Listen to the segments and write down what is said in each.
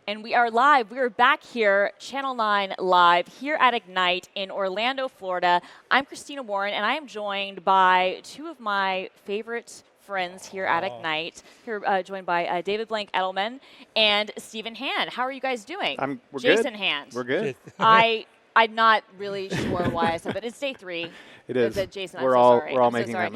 And we are live. We are back here, Channel 9 live, here at Ignite in Orlando, Florida. I'm Christina Warren, and I am joined by two of my favorite friends here at Ignite. Here, joined by David Blank Edelman and Stephen Hand. How are you guys doing? We're Jason good. Hand. We're good. I'm not really sure why I said that. It's day 3. It is. Jason, we're I'm all so sorry. we're all I'm making so sorry. that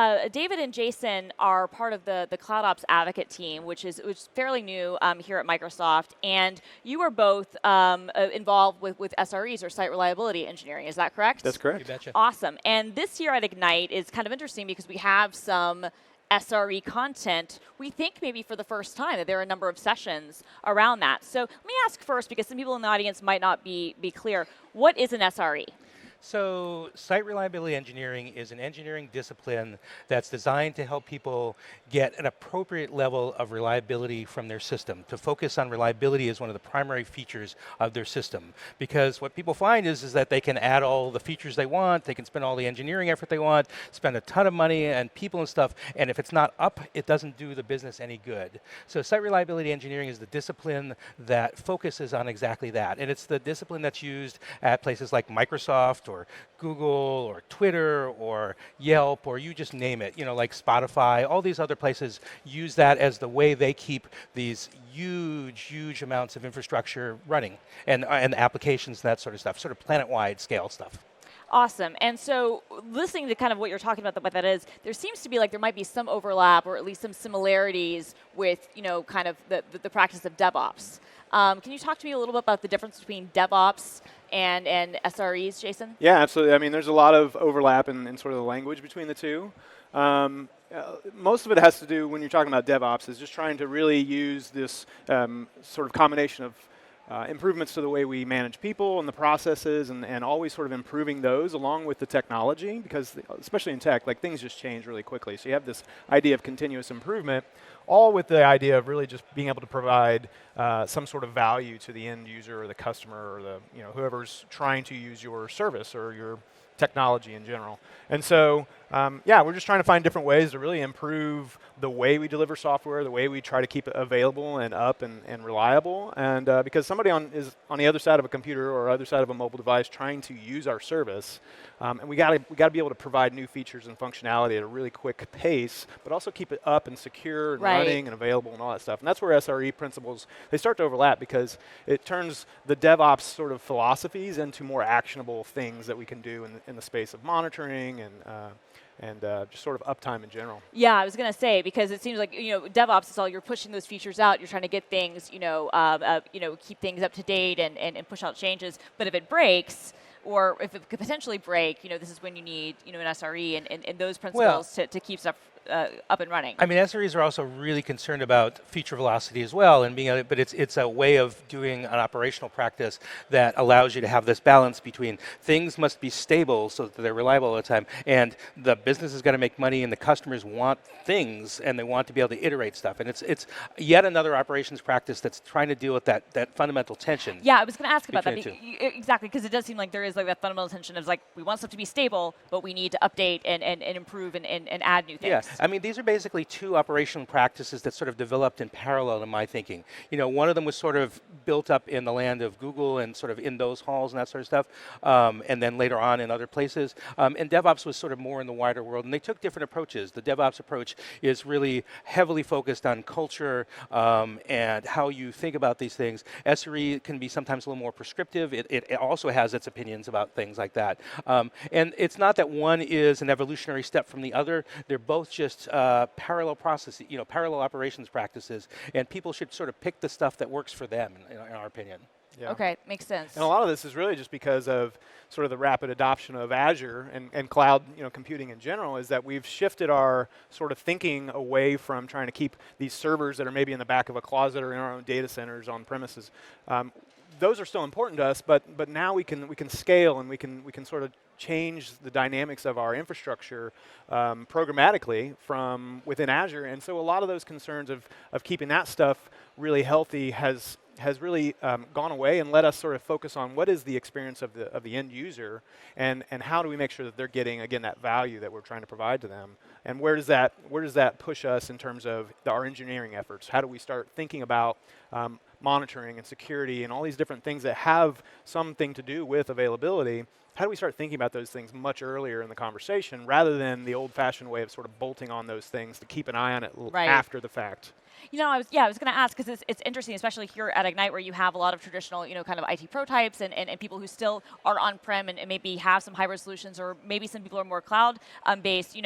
mistake. David and Jason are part of the Cloud Ops Advocate team, which is fairly new here at Microsoft. And you are both involved with SREs, or Site Reliability Engineering. Is that correct? That's correct. You betcha. Awesome. And this year at Ignite is kind of interesting because we have some SRE content, we think maybe for the first time, that there are a number of sessions around that. So let me ask first, because some people in the audience might not be clear, what is an SRE? So site reliability engineering is an engineering discipline that's designed to help people get an appropriate level of reliability from their system. To focus on reliability is one of the primary features of their system. Because what people find is that they can add all the features they want, they can spend all the engineering effort they want, spend a ton of money and people and stuff, and if it's not up, it doesn't do the business any good. So site reliability engineering is the discipline that focuses on exactly that. And it's the discipline that's used at places like Microsoft or Google or Twitter or Yelp, or you just name it, like Spotify. All these other places use that as the way they keep these huge amounts of infrastructure running and applications and that sort of stuff, sort of planet-wide scale stuff. Awesome. And so listening to kind of what you're talking about, what that is, there seems to be like there might be some overlap or at least some similarities with, kind of the practice of DevOps. Can you talk to me a little bit about the difference between DevOps and SREs, Jason? Yeah, absolutely. I mean, there's a lot of overlap in sort of the language between the two. Most of it has to do, when you're talking about DevOps, is just trying to really use this sort of combination of improvements to the way we manage people and the processes, and always sort of improving those along with the technology, because especially in tech, like things just change really quickly. So you have this idea of continuous improvement, all with the idea of really just being able to provide some sort of value to the end user or the customer or the whoever's trying to use your service or your technology in general. And so, we're just trying to find different ways to really improve the way we deliver software, the way we try to keep it available and up and reliable. And because somebody is on the other side of a computer or other side of a mobile device trying to use our service, and we got to be able to provide new features and functionality at a really quick pace, but also keep it up and secure and running and available and all that stuff. And that's where SRE principles, they start to overlap, because it turns the DevOps sort of philosophies into more actionable things that we can do in the space of monitoring and just sort of uptime in general. Yeah, I was going to say, because it seems like DevOps is all, you're pushing those features out, you're trying to get things, keep things up to date and push out changes. But if it breaks, or if it could potentially break, this is when you need an SRE and those principles to keep stuff up and running. I mean, SREs are also really concerned about feature velocity as well, and but it's a way of doing an operational practice that allows you to have this balance between things must be stable so that they're reliable all the time, and the business is going to make money, and the customers want things, and they want to be able to iterate stuff. And it's yet another operations practice that's trying to deal with that fundamental tension. Yeah, I was going to ask about that. Exactly, because it does seem like there is like that fundamental tension of like, we want stuff to be stable, but we need to update and improve and add new things. Yeah. I mean, these are basically two operational practices that sort of developed in parallel in my thinking. One of them was sort of built up in the land of Google and sort of in those halls and that sort of stuff, and then later on in other places. And DevOps was sort of more in the wider world, and they took different approaches. The DevOps approach is really heavily focused on culture and how you think about these things. SRE can be sometimes a little more prescriptive. It also has its opinions about things like that. And it's not that one is an evolutionary step from the other. They're both just parallel processes, parallel operations practices, and people should sort of pick the stuff that works for them, in our opinion. Yeah. Okay, makes sense. And a lot of this is really just because of sort of the rapid adoption of Azure and cloud computing in general, is that we've shifted our sort of thinking away from trying to keep these servers that are maybe in the back of a closet or in our own data centers on premises. Those are still important to us, but now we can scale, and we can sort of change the dynamics of our infrastructure programmatically from within Azure. And so a lot of those concerns of keeping that stuff really healthy has has really gone away and let us sort of focus on what is the experience of the end user, and how do we make sure that they're getting, again, that value that we're trying to provide to them, and where does that push us in terms of our engineering efforts? How do we start thinking about monitoring and security and all these different things that have something to do with availability? How do we start thinking about those things much earlier in the conversation rather than the old-fashioned way of sort of bolting on those things to keep an eye on it after the fact? You know, I was going to ask, because it's interesting, especially here at Ignite, where you have a lot of traditional, kind of IT pro types and people who still are on-prem and maybe have some hybrid solutions, or maybe some people are more cloud-based.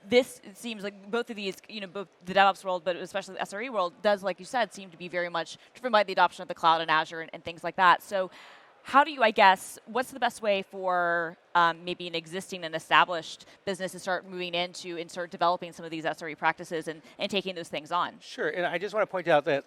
This seems like both of these, both the DevOps world, but especially the SRE world, does, like you said, seem to be very much driven by the adoption of the cloud and Azure and things like that. So how do you, I guess, what's the best way for maybe an existing and established business to start moving into and start developing some of these SRE practices and taking those things on? Sure, and I just want to point out that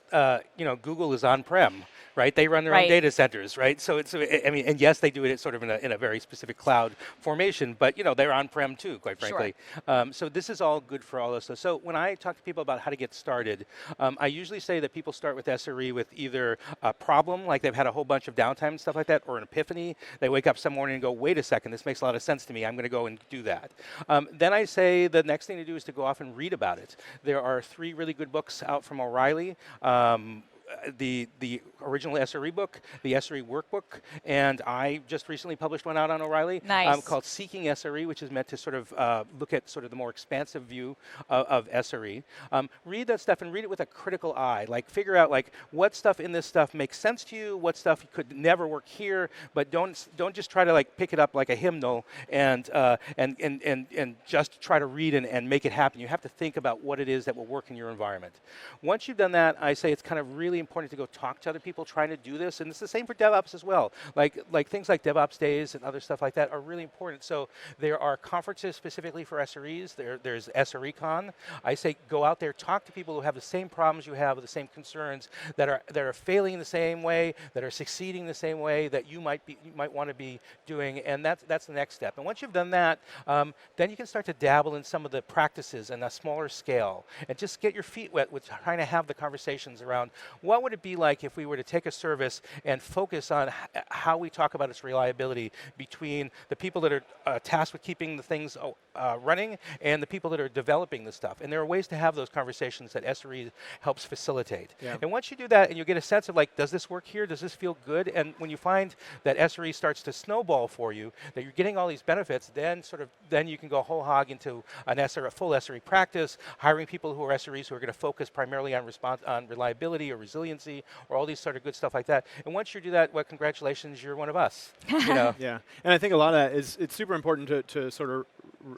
Google is on-prem, right? They run their own data centers, right? So and yes, they do it sort of in a very specific cloud formation, but they're on-prem too, quite frankly. Sure. So this is all good for all of us. So when I talk to people about how to get started, I usually say that people start with SRE with either a problem, like they've had a whole bunch of downtime and stuff like that, or an epiphany. They wake up some morning and go, wait a second, this makes a lot of sense to me. I'm going to go and do that. Then I say the next thing to do is to go off and read about it. There are 3 really good books out from O'Reilly. The original SRE book, the SRE workbook, and I just recently published one out on O'Reilly called Seeking SRE, which is meant to sort of look at sort of the more expansive view of SRE. Read that stuff and read it with a critical eye. Like figure out like what stuff in this stuff makes sense to you, what stuff could never work here, but don't just try to like pick it up like a hymnal and just try to read and make it happen. You have to think about what it is that will work in your environment. Once you've done that, I say it's kind of really important to go talk to other people trying to do this, and it's the same for DevOps as well. Like things like DevOps Days and other stuff like that are really important. So there are conferences specifically for SREs. There's SRECon. I say go out there, talk to people who have the same problems you have, the same concerns, that are failing the same way, that are succeeding the same way that you might want to be doing, and that's the next step. And once you've done that, then you can start to dabble in some of the practices on a smaller scale, and just get your feet wet with trying to have the conversations around what would it be like if we were to take a service and focus on how we talk about its reliability between the people that are tasked with keeping the things running and the people that are developing the stuff. And there are ways to have those conversations that SRE helps facilitate. Yeah. And once you do that and you get a sense of like, does this work here? Does this feel good? And when you find that SRE starts to snowball for you, that you're getting all these benefits, then you can go whole hog into a full SRE practice, hiring people who are SREs who are going to focus primarily on reliability or resiliency or all these sort of good stuff like that. And once you do that, well, congratulations, you're one of us. Yeah, and I think a lot of that it's super important to sort of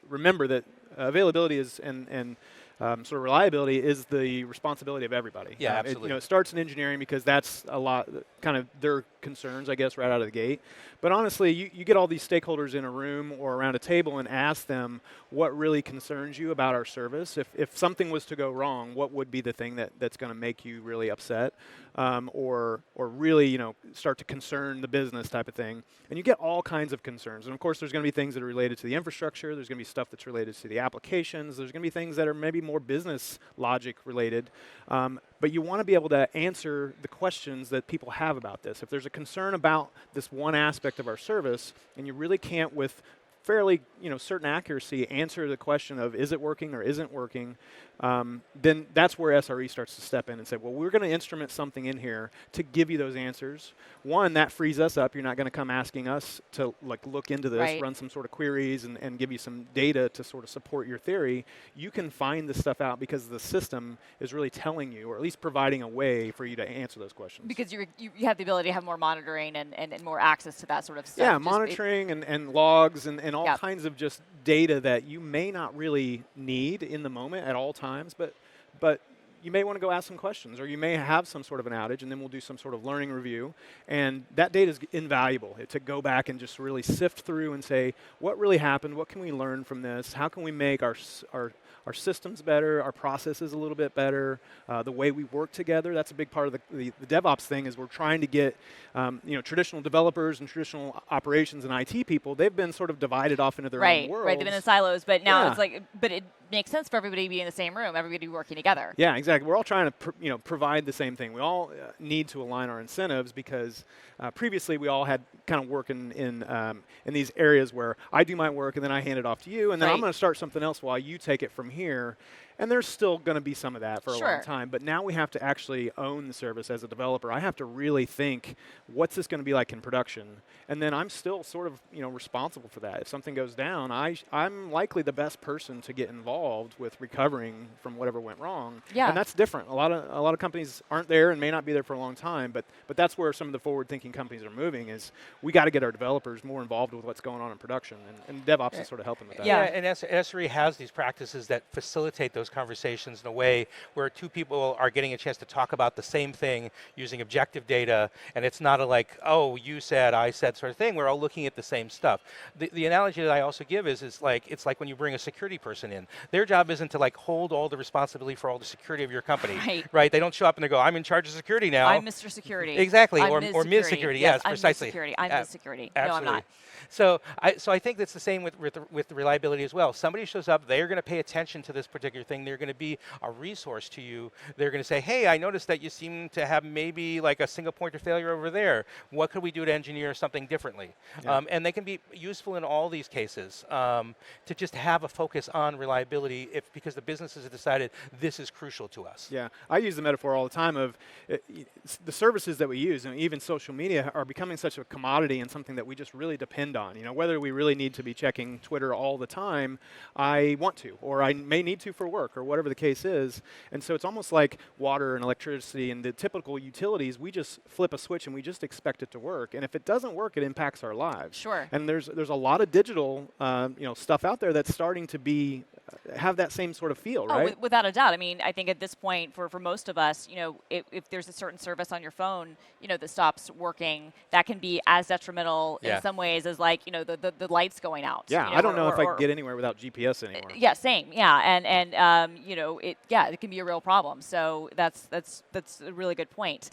remember that availability is and sort of reliability is the responsibility of everybody. Yeah, absolutely. It starts in engineering because that's a lot kind of their concerns, I guess, right out of the gate. But honestly, you get all these stakeholders in a room or around a table and ask them what really concerns you about our service. If something was to go wrong, what would be the thing that's going to make you really upset, or really start to concern the business type of thing? And you get all kinds of concerns. And of course, there's going to be things that are related to the infrastructure. There's going to be stuff that's related to the applications. There's going to be things that are maybe more business logic related. But you want to be able to answer the questions that people have about this. If there's a concern about this one aspect of our service, and you really can't with fairly certain accuracy answer the question of is it working or isn't working, then that's where SRE starts to step in and say, well, we're going to instrument something in here to give you those answers. One, that frees us up. You're not going to come asking us to look into this, run some sort of queries and give you some data to sort of support your theory. You can find this stuff out because the system is really telling you, or at least providing a way for you to answer those questions. Because you have the ability to have more monitoring and more access to that sort of stuff. Yeah, monitoring and logs and all kinds of just data that you may not really need in the moment at all times, but you may want to go ask some questions, or you may have some sort of an outage, and then we'll do some sort of learning review. And that data is invaluable to go back and just really sift through and say, what really happened? What can we learn from this? How can we make our systems better, our processes a little bit better, the way we work together? That's a big part of the DevOps thing, is we're trying to get traditional developers and traditional operations and IT people, they've been sort of divided off into their own worlds. Right, they've been in silos, but now it's like, makes sense for everybody to be in the same room, everybody to be working together. Yeah, exactly. We're all trying to provide the same thing. We all need to align our incentives because previously we all had kind of work in these areas where I do my work and then I hand it off to you, and then I'm going to start something else while you take it from here. And there's still going to be some of that for a long time, but now we have to actually own the service as a developer. I have to really think, what's this going to be like in production? And then I'm still sort of responsible for that. If something goes down, I'm likely the best person to get involved with recovering from whatever went wrong. Yeah. And that's different. A lot of companies aren't there and may not be there for a long time, but that's where some of the forward-thinking companies are moving. Is we got to get our developers more involved with what's going on in production, and DevOps is sort of helping with that. Yeah, and SRE has these practices that facilitate those conversations in a way where two people are getting a chance to talk about the same thing using objective data, and it's not a like, oh, you said, I said sort of thing. We're all looking at the same stuff. The analogy that I also give is like, it's like when you bring a security person in. Their job isn't to like hold all the responsibility for all the security of your company, right? They don't show up and they go, I'm in charge of security now. I'm Mr. Security. Exactly, I'm or Ms. Security. Yes, Yes, precisely. I'm Ms. Security. Absolutely. No, I'm not. So I think that's the same with the reliability as well. If somebody shows up, they're going to pay attention to this particular thing. They're going to be a resource to you. They're going to say, hey, I noticed that you seem to have maybe like a single point of failure over there. What could we do to engineer something differently? Yeah. And they can be useful in all these cases to just have a focus on reliability because the businesses have decided this is crucial to us. Yeah, I use the metaphor all the time of the services that we use, and even social media are becoming such a commodity and something that we just really depend on. Whether we really need to be checking Twitter all the time, I want to, or I may need to for work, or whatever the case is. And so it's almost like water and electricity and the typical utilities. We just flip a switch and we just expect it to work. And if it doesn't work, it impacts our lives. Sure. And there's a lot of digital stuff out there that's starting to be have that same sort of feel, right? Without a doubt. I mean, I think at this point, for most of us, if there's a certain service on your phone, that stops working, that can be as detrimental in some ways as like, the lights going out. Yeah, I don't know if I could get anywhere without GPS anymore. Yeah, same. Yeah, and it can be a real problem. So that's a really good point.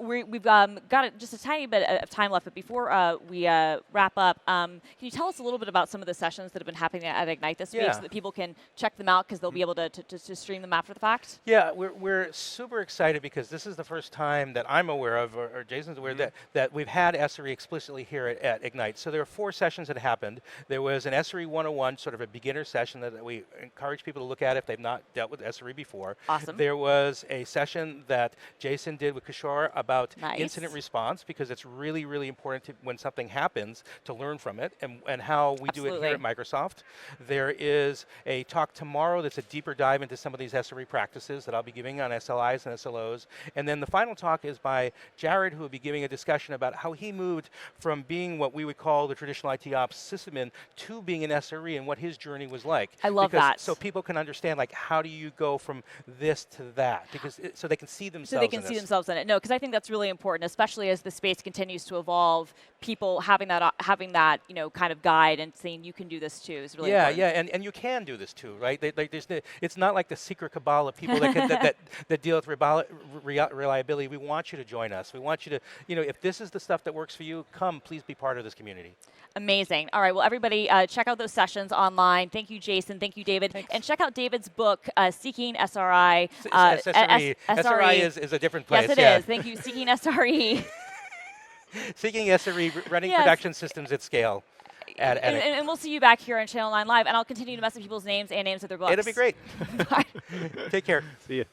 We've got just a tiny bit of time left, but before we wrap up, can you tell us a little bit about some of the sessions that have been happening at Ignite this week, so that people can check them out because they'll be able to stream them after the fact? Yeah, we're super excited because this is the first time that I'm aware of, or Jason's aware, that we've had SRE explicitly here at Ignite. So there are 4 sessions that happened. There was an SRE 101, sort of a beginner session that we encourage people to look at if they've not dealt with SRE before. Awesome. There was a session that Jason did with Kishore about incident response, because it's really, really important when something happens to learn from it, and how we do it here at Microsoft. There is a talk tomorrow that's a deeper dive into some of these SRE practices that I'll be giving on SLIs and SLOs. And then the final talk is by Jared, who will be giving a discussion about how he moved from being what we would call the traditional IT ops sysadmin to being an SRE and what his journey was like. I love that. So people can understand, like, how do you go from this to that? Because so they can see themselves in it. So they can see themselves in it. No, because I think that's really important, especially as the space continues to evolve. People having that kind of guide and saying you can do this too is really important. Yeah, and you can do this too, right? It's not like the secret cabal of people that deal with reliability. We want you to join us. We want you to, if this is the stuff that works for you, please be part of this community. Amazing. All right, well, everybody, check out those sessions online. Thank you, Jason. Thank you, David. Thanks. And check out David's book, Seeking SRI. SRE. SRE is a different place. Yes, it is. Thank you. Seeking SRE. Seeking SRE, running production systems at scale. And we'll see you back here on Channel 9 Live, and I'll continue to mess with people's names and names of their books. It'll be great. Bye. Take care. See you.